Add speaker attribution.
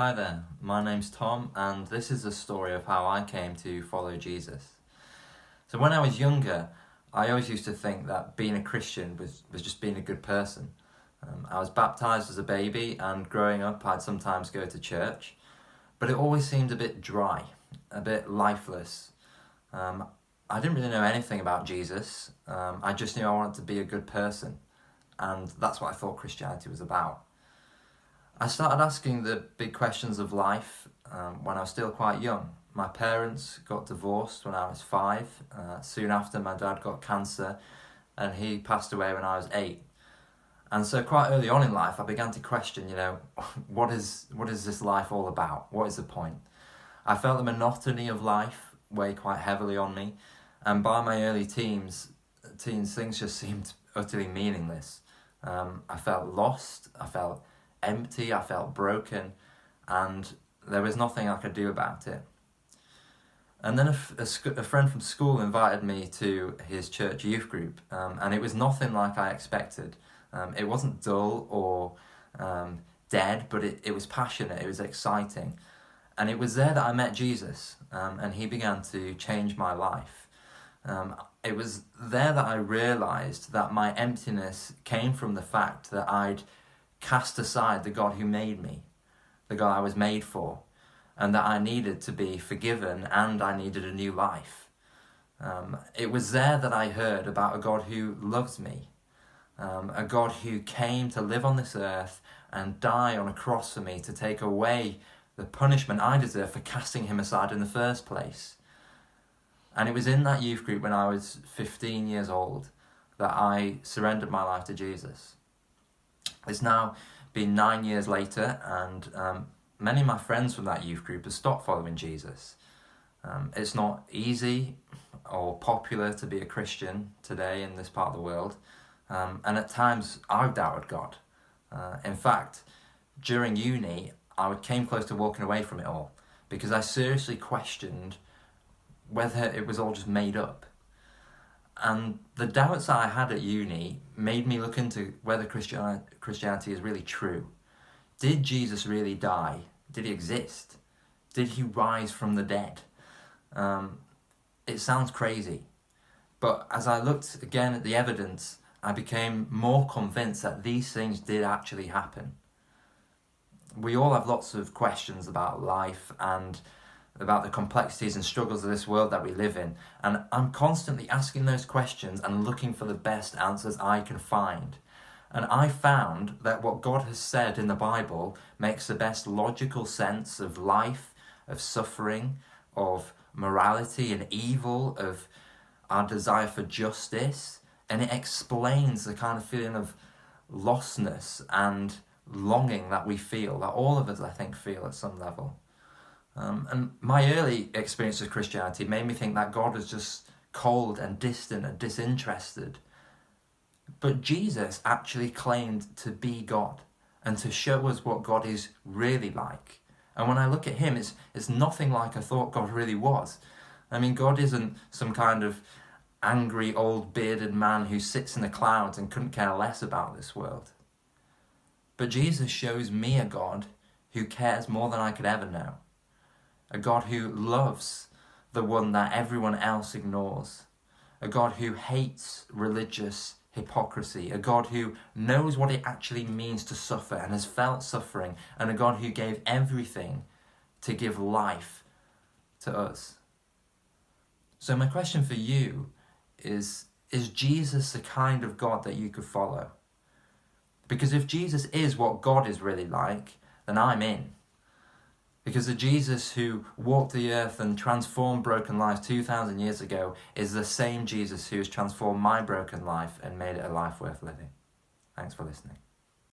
Speaker 1: Hi there, my name's Tom, and this is a story of how I came to follow Jesus. So when I was younger, I always used to think that being a Christian was just being a good person. I was baptised as a baby, and growing up I'd sometimes go to church, but it always seemed a bit dry, a bit lifeless. I didn't really know anything about Jesus. I just knew I wanted to be a good person, and that's what I thought Christianity was about. I started asking the big questions of life when I was still quite young. My parents got divorced when I was 5. Soon after, my dad got cancer and he passed away when I was 8. And so quite early on in life, I began to question, what is this life all about? What is the point? I felt the monotony of life weigh quite heavily on me. And by my early teens, things just seemed utterly meaningless. I felt lost, I felt empty, I felt broken, and there was nothing I could do about it. And then a friend from school invited me to his church youth group, and it was nothing like I expected. It wasn't dull or dead, but it was passionate, it was exciting. And it was there that I met Jesus, and he began to change my life. It was there that I realised that my emptiness came from the fact that I'd cast aside the God who made me, the God I was made for, and that I needed to be forgiven and I needed a new life. It was there that I heard about a God who loves me, a God who came to live on this earth and die on a cross for me to take away the punishment I deserve for casting him aside in the first place. And it was in that youth group when I was 15 years old that I surrendered my life to Jesus. It's now been 9 years later, and many of my friends from that youth group have stopped following Jesus. It's not easy or popular to be a Christian today in this part of the world, and at times I've doubted God. In fact, during uni, I came close to walking away from it all because I seriously questioned whether it was all just made up. And the doubts that I had at uni made me look into whether Christianity is really true. Did Jesus really die? Did he exist? Did he rise from the dead? It sounds crazy. But as I looked again at the evidence, I became more convinced that these things did actually happen. We all have lots of questions about life and about the complexities and struggles of this world that we live in, and I'm constantly asking those questions and looking for the best answers I can find. And I found that what God has said in the Bible makes the best logical sense of life, of suffering, of morality and evil, of our desire for justice, and it explains the kind of feeling of lostness and longing that we feel, that all of us, I think, feel at some level. And my early experience of Christianity made me think that God was just cold and distant and disinterested. But Jesus actually claimed to be God and to show us what God is really like. And when I look at him, it's nothing like I thought God really was. I mean, God isn't some kind of angry old bearded man who sits in the clouds and couldn't care less about this world. But Jesus shows me a God who cares more than I could ever know. A God who loves the one that everyone else ignores. A God who hates religious hypocrisy. A God who knows what it actually means to suffer and has felt suffering. And a God who gave everything to give life to us. So my question for you is Jesus the kind of God that you could follow? Because if Jesus is what God is really like, then I'm in. Because the Jesus who walked the earth and transformed broken lives 2,000 years ago is the same Jesus who has transformed my broken life and made it a life worth living. Thanks for listening.